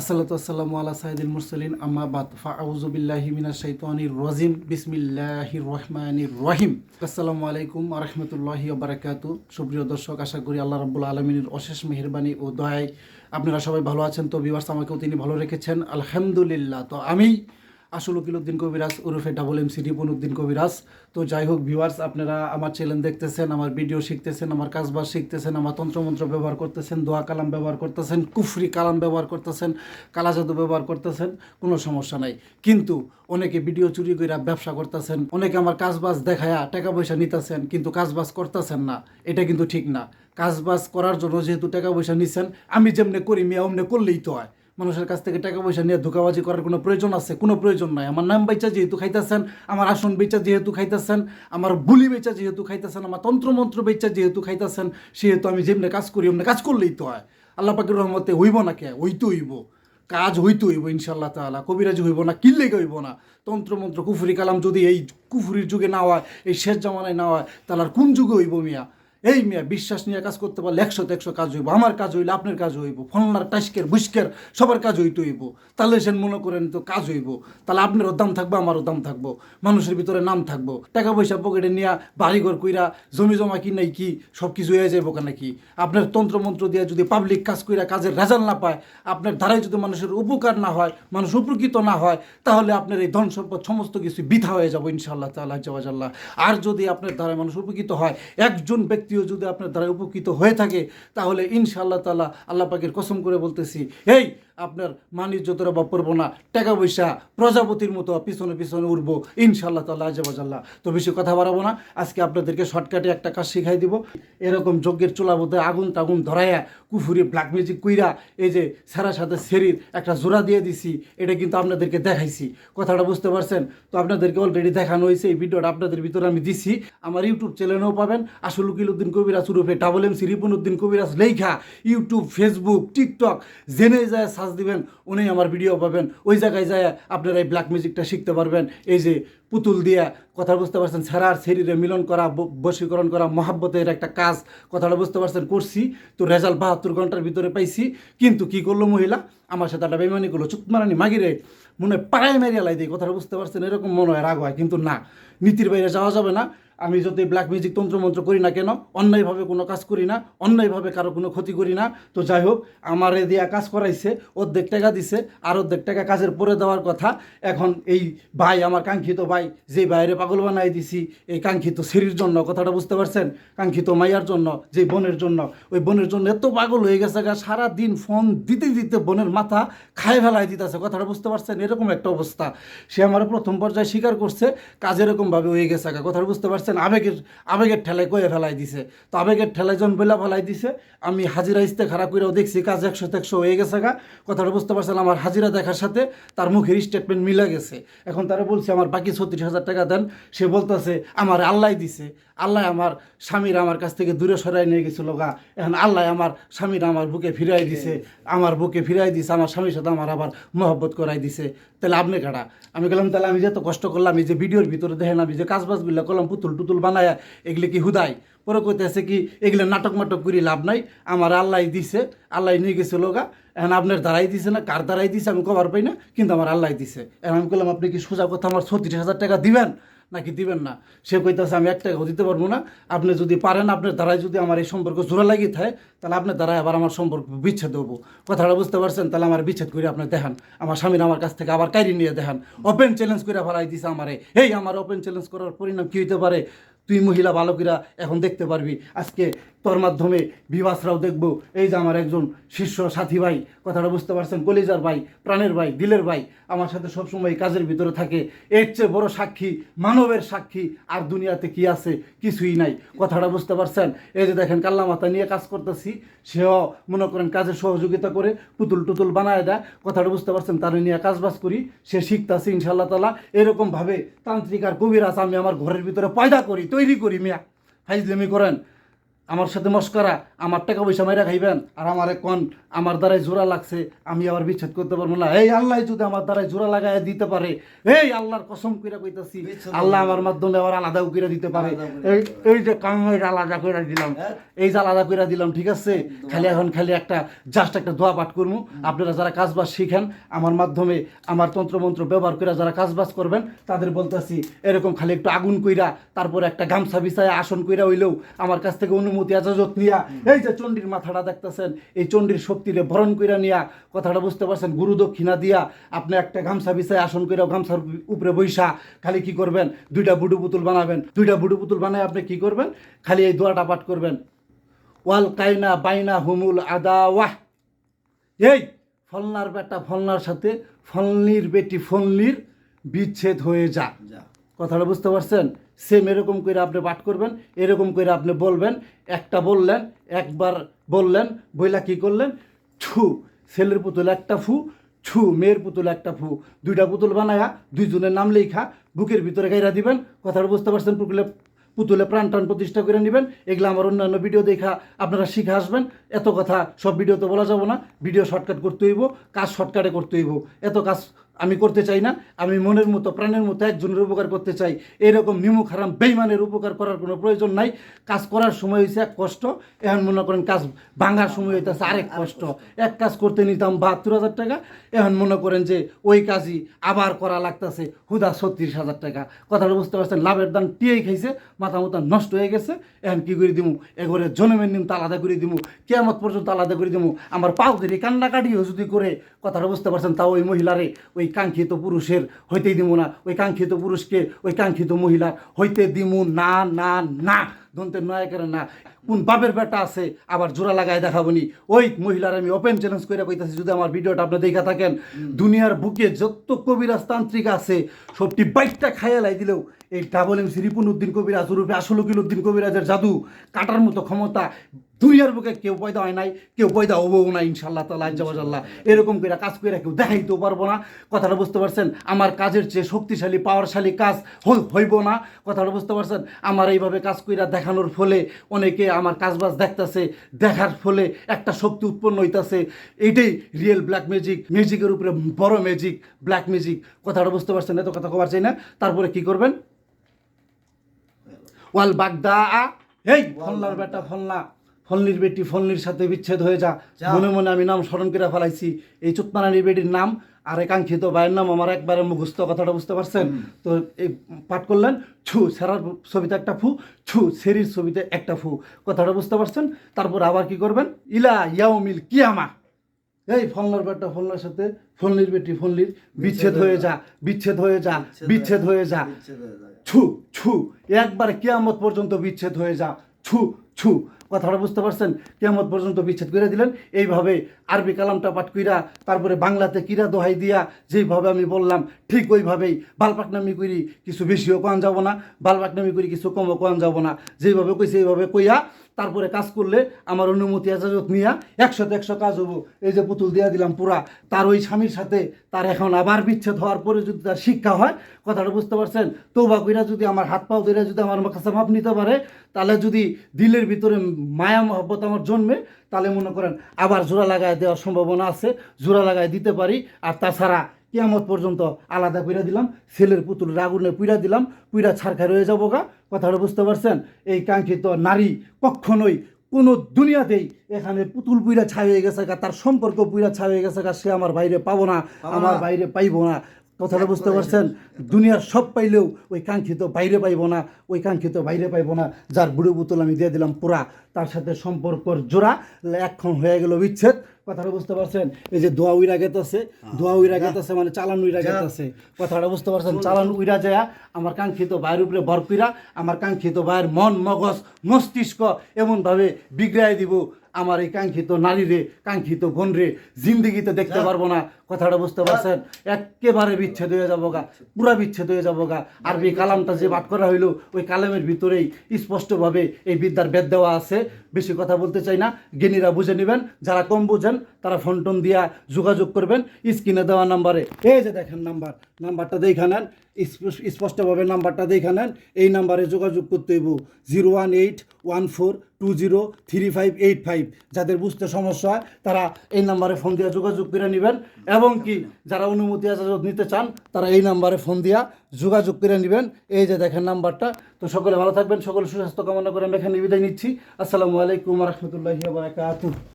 আসসালাতু আসসালামু আলা সাইয়্যিদিল মুরসালিন আম্মা বাদ ফাআউযু বিল্লাহি মিনাশ শাইতানির রাজিম বিসমিল্লাহির রহমানির রহিম। আসসালামু আলাইকুম ওয়া রাহমাতুল্লাহি ওয়া বারাকাতুহু। সুপ্রিয় দর্শক, আশা করি আল্লাহ রাব্বুল আলামিনের অশেষ মেহেরবানি ও দয়ায় আপনারা সবাই ভালো আছেন। তো ভিউয়ার্স, আমাকেও তিনি ভালো রেখেছেন, আলহামদুলিল্লাহ। তো আমি আসল উকিলউদ্দিন কবিরাজ ওরফে ডাবল এমসি রিপনউদ্দিন কবিরাজ। তো যাই হোক ভিউয়ার্স, আপনারা আমার চ্যানেল দেখতেছেন, আমার ভিডিও শিখতেছেন, আমার কাজবাজ শিখতেছেন, আমার তন্ত্রমন্ত্র ব্যবহার করতেছেন, দোয়া কালাম ব্যবহার করতেছেন, কুফরি কালাম ব্যবহার করতেছেন, কালা জাদু ব্যবহার করতেছেন, কোনো সমস্যা নাই। কিন্তু অনেকে ভিডিও চুরি করে ব্যবসা করতেছেন, অনেকে আমার কাজবাজ দেখায়া টাকা পয়সা নিতেছেন, কিন্তু কাজবাজ করতেছেন না। এটা কিন্তু ঠিক না। কাজবাজ করার জন্য যেহেতু টাকা পয়সা নিচ্ছেন, আমি যেমনি করি মিয়া অমনি করলেই তো হয়। মানুষের কাছ থেকে টাকা পয়সা নিয়ে ধোকাবাজি করার কোনো প্রয়োজন আছে? কোনো প্রয়োজন নাই। আমার নাম বেচা যেহেতু খাইতেছেন, আমার আসন বেচা যেহেতু খাইতেছেন, আমার বুলি বেচা যেহেতু খাইতেছেন, আমার তন্ত্রমন্ত্র বেচা যেহেতু খাইতেছেন, সেহেতু আমি যেমনি কাজ করি অমনি কাজ করলেই তো হয়। আল্লাহ পাকের রহমতে হইব না কে? হইতে হইব, কাজ হইতে হইব ইনশাল্লাহ তাআলা। কবিরাজি হইব না, কিল্লেগে হইব না। তন্ত্রমন্ত্র কুফুরি কালাম যদি এই কুফুরির যুগে না হয়, এই শেষ জামানায় না হয়, তাহলে আর কোন যুগে হইব মিয়া? এই মিয়া, বিশ্বাস নিয়ে কাজ করতে পারলে 100-100 কাজ হইব। আমার কাজ হইলে আপনার কাজ হইব, ফলনার টাস্কের বুস্কের সবার কাজ হইতে হইব। তাহলে সে মনে করেন তো কাজ হইব। তাহলে আপনারও দাম থাকবো, আমারও দাম থাকবো, মানুষের ভিতরে নাম থাকবো। টাকা পয়সা পকেটে নিয়ে বাড়িঘর কইরা জমি জমা কি নাই কি সব কিছু হয়ে যাইব কেন কি? আপনার তন্ত্রমন্ত্র দিয়ে যদি পাবলিক কাজ কইরা কাজের রেজাল্ট না পায়, আপনার দ্বারাই যদি মানুষের উপকার না হয়, মানুষ উপকৃত না হয়, তাহলে আপনার এই ধন সম্পদ সমস্ত কিছু বৃথা হয়ে যাবো ইনশাআল্লাহ তাআলা জাওয়াজাল্লাহ। আর যদি আপনার দ্বারাই মানুষ উপকৃত হয়, একজন ব্যক্তিও যদি আপনার দ্বারা উপকৃত হয়ে থাকে, তাহলে ইনশাআল্লাহ তাআলা আল্লাহ পাকের কসম করে বলতেছি, এই আপনার মানিজ্যতরা বা পড়বো না, টাকা পয়সা প্রজাপতির মতো পিছনে পিছনে উঠবো ইনশাআল্লাহ তাআলা জাওয়াজাল্লাহ। তো বেশি কথা বাড়াবো না, আজকে আপনাদেরকে শর্টকাটে একটা কাজ শিখাই দিব। এরকম যজ্ঞের চুলা বোধে আগুন টাগুন ধরাইয়া কুফুরি ব্ল্যাক ম্যাজিক কইরা এই যে সারা সাথে শরীর একটা জোড়া দিয়ে দিছি, এটা কিন্তু আপনাদেরকে দেখাইছি। কথাটা বুঝতে পারছেন? তো আপনাদেরকে অলরেডি দেখানো হয়েছে, এই ভিডিওটা আপনাদের ভিতরে আমি দিছি। আমার ইউটিউব চ্যানেলেও পাবেন, আসল উকিলউদ্দিন কবিরাজ ওরফে ডাবল এমসি রিপনউদ্দিন কবিরাজ লেখা। ইউটিউব, ফেসবুক, টিকটক জেনে যায় সার্চ দিবেন, উনি আমার ভিডিও পাবেন। ওই জায়গায় যায় আপনারা এই ব্ল্যাক মিউজিকটা শিখতে পারবেন। এই যে পুতুল দিয়া, কথা বুঝতে পারছেন, ছাড়ার শরীরে মিলন করা, বশীকরণ করা, মহাব্বতের একটা কাজ, কথাটা বুঝতে পারছেন, করছি। তো রেজাল্ট 72 ঘন্টার ভিতরে পাইছি। কিন্তু কি করলো মহিলা? আমার সাথে একটা বেমানি করলো, চুতমারানি মাগিরে মনে হয় পাড়ায় মেরিয়া লাই দিই। কথাটা বুঝতে পারছেন? এরকম মনে হয়, রাগ হয়, কিন্তু না, নীতির বাইরে যাওয়া যাবে না। আমি যদি ব্ল্যাক মিউজিক তন্ত্রমন্ত্র করি না কেন, অন্যায়ভাবে কোনো কাজ করি না, অন্যায়ভাবে কারো কোনো ক্ষতি করি না। তো যাই হোক, আমার দিয়া কাজ করাইছে, অর্ধেক টাকা দিছে, আর অর্ধেক টাকা কাজের পরে দেওয়ার কথা। এখন এই ভাই, আমার কাঙ্ক্ষিত ভাই, যে বাইরে পাগল বানাই দিছি এই কাঙ্ক্ষিত সিঁড়ির জন্য, কথাটা বুঝতে পারছেন, কাঙ্ক্ষিত মাইয়ার জন্য, যে বোনের জন্য, ওই বোনের জন্য এত পাগল হয়ে গেছে গা, সারাদিন ফোন দিতে দিতে বোনের মাথা খায় ফেলাই দিতেছে। কথাটা বুঝতে পারছেন? এরকম একটা অবস্থা। সে আমার প্রথম পর্যায়ে স্বীকার করছে কাজ এরকমভাবে হয়ে গেছে গা। কথাটা বুঝতে পারছেন? আবেগের ঠেলায় কয়ে ফেলাই দিছে। তো আবেগের ঠেলায় যখন বেলা ফেলাই দিছে, আমি হাজিরা ইস্তে খারাপ করেও দেখছি কাজ 100-100 হয়ে গেছে গা। কথাটা বুঝতে পারছেন? আমার হাজিরা দেখার সাথে তার মুখের স্টেটমেন্ট মিলে গেছে। এখন তারা বলছে আমার বাকি 36,000 টাকা দেন। সে বলতেছে আমার আল্লাহ দিছে, আল্লাহ আমার স্বামীর আমার কাছ থেকে দূরে সরাই নিয়ে গেছিল গা। এখন আল্লাহ আমার স্বামীর আমার বুকে ফিরাই দিছে, আমার বুকে ফিরাই দিছে, আমার স্বামীর সাথে আমার আবার মহব্বত করাই দিছে। তাহলে আপনি কাটা? আমি গেলাম, তাহলে আমি যে এত কষ্ট করলাম, এই যে ভিডিওর ভিতরে দেখেন আমি যে কাজবাজগুলো করলাম, পুতুল টুতুল বানায়, এগুলো কি হুদাই? পরে কইতেছে কি এগুলো নাটক মাটক করি লাভ নাই, আমার আল্লাহ দিছে, আল্লাহ নিয়ে গেছিল গা। এখন আপনার দ্বারাই দিছে না কার দ্বারাই দিছে আমি কবার পাই না, কিন্তু আমার আল্লাহ দিছে। এখন আমি বললাম আপনি কি সোজা কথা আমার 36,000 টাকা দিবেন নাকি দিবেন না? সে কইতেছে আমি 1 টাকাও দিতে পারবো না। আপনি যদি পারেন, আপনার দ্বারাই যদি আমার এই সম্পর্ক জোড়া লাগিয়ে থাকে, তাহলে আপনার দ্বারাই আবার আমার সম্পর্ক বিচ্ছেদ দেবো। কথাটা বুঝতে পারছেন? তাহলে আমার বিচ্ছেদ করে আপনি দেখান, আমার স্বামীর আমার কাছ থেকে আবার কাইরি নিয়ে দেখান। ওপেন চ্যালেঞ্জ করে ফেলাই দিছে আমারে। এই আমার ওপেন চ্যালেঞ্জ করার পরিণাম কী হইতে পারে তুই মহিলা বালকেরা এখন দেখতে পারবি। আজকে তোর মাধ্যমে বিবাসরাও দেখবো। এই যে আমার একজন শিষ্য সাথী ভাই, কথাটা বুঝতে পারছেন, কলিজার ভাই, প্রাণের ভাই, দিলের ভাই, আমার সাথে সবসময় কাজের ভিতরে থাকে। এর চেয়ে বড় সাক্ষী, মানবের সাক্ষী আর দুনিয়াতে কি আছে? কিছুই নাই। কথাটা বুঝতে পারছেন? এই যে দেখেন কাল্লা মাথা নিয়ে কাজ করতেছি, সেও মনে করেন কাজের সহযোগিতা করে, পুতুল টুতুল বানায় দেয়। কথাটা বুঝতে পারছেন? তার নিয়ে কাজবাজ করি, সে শিখতেছে ইনশাল্লাহ তাআলা। এরকমভাবে তান্ত্রিক আর কবিরাজ আমি আমার ঘরের ভিতরে পয়দা করি, তৈরি করি। মিয়া ফাইজলামি করেন? আমার সাথে মস্করা, আমার টাকা পয়সা মাইরা খাইবেন আর আমার কোন আমার দ্বারাই জোড়া লাগছে আমি আবার বিচ্ছেদ করতে পারবো না। এই আল্লাহ যদি আমার দ্বারাই জোড়া লাগাই দিতে পারে, এই আল্লাহর কসম কইরা কইতাছি আল্লাহ আমার মাধ্যমে আবার আলাদাও কইরা দিতে পারে। এই যে কামের আলাদা কইরা দিলাম, এই যে আলাদা কইরা দিলাম, ঠিক আছে? খালি একটা জাস্ট একটা দোয়া পাঠ করবো। আপনারা যারা কাজবাজ শিখেন আমার মাধ্যমে, আমার তন্ত্রমন্ত্র ব্যবহার করে যারা কাজবাজ করবেন তাদের বলতেছি এরকম খালি একটু আগুন কইরা তারপর একটা গামছা বিছায় আসন কইরা হইলেও আমার কাছ থেকে অনুমতি আজাজত নিয়া, এই যে চণ্ডীর মাথাটা দেখতেছেন, এই চণ্ডীর শক্তিরে বরণ কইরা নিয়া, কথাটা বুঝতে পারছেন, গুরু দক্ষিণা দিয়া আপনি একটা গামছা বিছায় আসন কইরা গামছার উপরে বৈশা খালি কি করবেন, 2টা বুডু পুতুল বানাবেন। 2টা বুডু পুতুল বানায় আপনি কি করবেন, খালি এই দোয়াটা পাঠ করবেন, ওয়াল কাইনা বাইনা হুমুল আদাওয়াহ। এই ফলনার বেটা ফলনার সাথে ফলনির বেটি ফলনির বিচ্ছেদ হয়ে যা। কথাটা বুঝতে পারছেন? সেম এরকম করে আপনি পাঠ করবেন, এরকম করে আপনি বলবেন। একটা বললেন, একবার বললেন, বইলা কি করলেন, ছু ছেলের পুতুল একটা ফু, ছু মেয়ের পুতুল একটা ফু, 2টা পুতুল বানায়া 2জনের নাম লেখা বুকের ভিতরে গাইরা দিবেন। কথাটা বুঝতে পারছেন? পুতুলে প্রাণ টান প্রতিষ্ঠা করে নেবেন। এগুলো আমার অন্যান্য ভিডিও দেখা আপনারা শিখে আসবেন। এত কথা সব ভিডিওতে বলা যাব না, ভিডিও শর্টকাট করতে হইব, কাজ শর্টকাটে করতে হইব। এত কাজ আমি করতে চাই না, আমি মনের মতো প্রাণের মতো একজনের উপকার করতে চাই। এরকম নিমুখ হারাম বেইমানের উপকার করার কোনো প্রয়োজন নাই। কাজ করার সময় হয়েছে এক কষ্ট, এখন মনে করেন কাজ ভাঙার সময় হইতেছে আরেক কষ্ট। এক কাজ করতে নিতাম 72,000 টাকা, এখন মনে করেন যে ওই কাজই আবার করা লাগতেছে হুদা 36,000 টাকা। কথাটা বুঝতে পারছেন? লাভের দান টিয়েই খাইছে, মাথা মতো নষ্ট হয়ে গেছে। এখন কি করে দিমু, এগরে জনমের নিম তো আলাদা করে দিমু, কিয়ামত পর্যন্ত আলাদা করে দিমু। আমার পাও ধরে কান্নাকাটিও যদি করে, কথাটা বুঝতে পারছেন, তাও ওই মহিলারে ওই কাঙ্ক্ষিত পুরুষের হইতেই দিমু না, ওই কাঙ্ক্ষিত পুরুষকে ওই কাঙ্ক্ষিত মহিলার হইতে দিমু না না না। দন্তের নায়কের না, কোন বাপের বেটা আছে আবার জোড়া লাগায় দেখাবনি। ওই মহিলার আমি ওপেন চ্যালেঞ্জ করে কইতাছি, যদি আমার ভিডিওটা আপনি দেখা থাকেন, দুনিয়ার বুকে যত কবিরাজ তান্ত্রিক আছে সবটি বাইকটা খায়ালাই দিলেও এই ডাবল এমসি রিপুন উদ্দিন কবিরাজ রূপে আসলুকিল উদ্দিন কবিরাজের জাদু কাটার মতো ক্ষমতা দুনিয়ার বুকে কেউ পয়দা হয় নাই, কেউ পয়দা হবও না ইনশাল্লাহ তাআলা আজ্জাওয়াজাল্লাহ। এরকম করে কাজ করে কেউ দেখাইতেও পারবো না। কথাটা বুঝতে পারছেন? আমার কাজের চেয়ে শক্তিশালী পাওয়ারশালী কাজ হইব না। কথাটা বুঝতে পারছেন? আমার এইভাবে কাজ কইরা দেখানোর ফলে অনেকে আমার কাজবাজ দেখতেছে, দেখার ফলে একটা শক্তি উৎপন্ন হইতাছে। এইটাই রিয়েল ব্ল্যাক ম্যাজিক, ম্যাজিকের উপরে বড় ম্যাজিক, ব্ল্যাক ম্যাজিক। কথাটা বুঝতে পারছেন? এত কথা কবার চাই না। তারপরে কি করবেন, ওয়াল বাগদা, এই ফলনার বেটা ফলনা ফলনির বেটি ফলনির সাথে বিচ্ছেদ হয়ে যা। মনে মনে আমি নাম স্মরণ করে ফেলাইছি এই চুতমারানির বেটির নাম আর কাঙ্ক্ষিত ভাইয়ের নাম আমার একবারে মুখস্থ। কথাটা বুঝতে পারছেন? তো এই পাঠ করলেন, ছু সেরার ছবিতে একটা ফু, ছু সেরির ছবিতে একটা ফু। কথাটা বুঝতে পারছেন? তারপর আবার কি করবেন, ইলা ইয়াউমিল কিয়ামা, এই ফলনার বেটা ফলনার সাথে ফলনির বেটি ফলনির বিচ্ছেদ হয়ে যা, বিচ্ছেদ হয়ে যা, বিচ্ছেদ হয়ে যা, ছু ছু একবারে কিয়ামত পর্যন্ত বিচ্ছেদ হয়ে যা, ছু ছু। কথাটা বুঝতে পারছেন? কিয়ামত পর্যন্ত বিচ্ছেদ করে দিলেন। এইভাবে আরবি কালামটা পাঠ কইরা তারপরে বাংলাতে কিরা দোহাই দিয়া যেইভাবে আমি বললাম ঠিক ওইভাবেই বালপাকনামি করি, কিছু বেশিও কোয়ান যাব না, বালপাকনামি করি কিছু কমও কোয়ান যাব না। যেইভাবে কইছে এইভাবে কইয়া তারপরে কাজ করলে আমার অনুমতি এজাজত নিয়া 100-100 কাজ হবো। এই যে পুতুল দিয়া দিলাম পুরা, তার ওই স্বামীর সাথে তার এখন আবার বিচ্ছেদ হওয়ার পরে যদি তার শিক্ষা হয়, কথাটা বুঝতে পারছেন? তৌবা কইরা যদি আমার হাত পাও ধরে যদি আমার কাছে মাপ নিতে পারে, তাহলে যদি দিলের ভিতরে মায়া মহব্বত আমার জন্মে, তাহলে মনে করেন আবার জোড়া লাগায় দেওয়ার সম্ভাবনা আছে, জোড়া লাগায় দিতে পারি। আর তাছাড়া কিয়ামত পর্যন্ত আলাদা করে দিলাম, ছেলের পুতুল আগুনে পুইরা দিলাম, পুইরা ছারখার হয়ে যাবো গা। কথাটা বুঝতে পারছেন? এই কাঙ্ক্ষিত নারী কখনোই কোনো দুনিয়াতেই এখানে পুতুল পুইরা ছাই হয়ে গেছে গা, তার সম্পর্ক পুইরা ছাই হয়ে গেছে গা, সে আমার বাইরে পাবো না, আমার বাইরে পাইবো না। কথাটা বুঝতে পারছেন? দুনিয়ার সব পাইলেও ওই কাঙ্ক্ষিত বাইরে পাইবো না, ওই কাঙ্ক্ষিত বাইরে পাইবো না। যার বুড়ো পুতুল আমি দিয়ে দিলাম পুরা, তার সাথে সম্পর্কর জোড়া এখন হয়ে গেল বিচ্ছেদ। কথাটা বুঝতে পারছেন? এই যে দোয়া উইরা গেতেছে, দোয়া উইরা গেতেছে মানে চালান উইরা গেতেছে। কথাটা বুঝতে পারছেন? চালান উইরা যায় আমার কাঙ্ক্ষিত ভাইয়ের উপরে ভর কইরা আমার কাঙ্ক্ষিত ভাইয়ের মন মগজ মস্তিষ্ক এমনভাবে বিগড়াই দিব, আমার এই কাঙ্ক্ষিত নারীরে কাঙ্ক্ষিত বোনরে জিন্দিগিতে দেখতে পারবো না। কথাটা বুঝতে পারছেন? একেবারে বিচ্ছেদ হয়ে যাবো গা, পুরা বিচ্ছেদ হয়ে যাবো গা। আরবি কালামটা যে পাঠ করা হইলো ওই কালামের ভিতরেই স্পষ্টভাবে এই বিদ্যার বেদ দেওয়া আছে। বেশি কথা বলতে চাই না, জ্ঞানীরা বুঝে নেবেন, যারা কম বুঝেন তারা ফোন টোন দিয়া যোগাযোগ করবেন স্ক্রিনে দেওয়া নাম্বারে। এই যে দেখেন নাম্বারটা দেখে নেন, স্পষ্টভাবে নাম্বারটা দেখে নেন। এই নাম্বারে যোগাযোগ করতে হইব 01814 203585। যাদের বুঝতে সমস্যা হয় তারা এই নাম্বারে ফোন দিয়ে যোগাযোগ করে নেবেন, এবং কি যারা অনুমতি এজাজত নিতে চান তারা এই নাম্বারে ফোন দিয়া যোগাযোগ করে নেবেন। এই যে দেখেন নাম্বারটা। তো সকলে ভালো থাকবেন, সকলে সুস্বাস্থ্য কামনা করে আমি এখানে বিদায় নিচ্ছি। আসসালামু আলাইকুম রহমতুল্লাহি ওয়া বারাকাতুহু।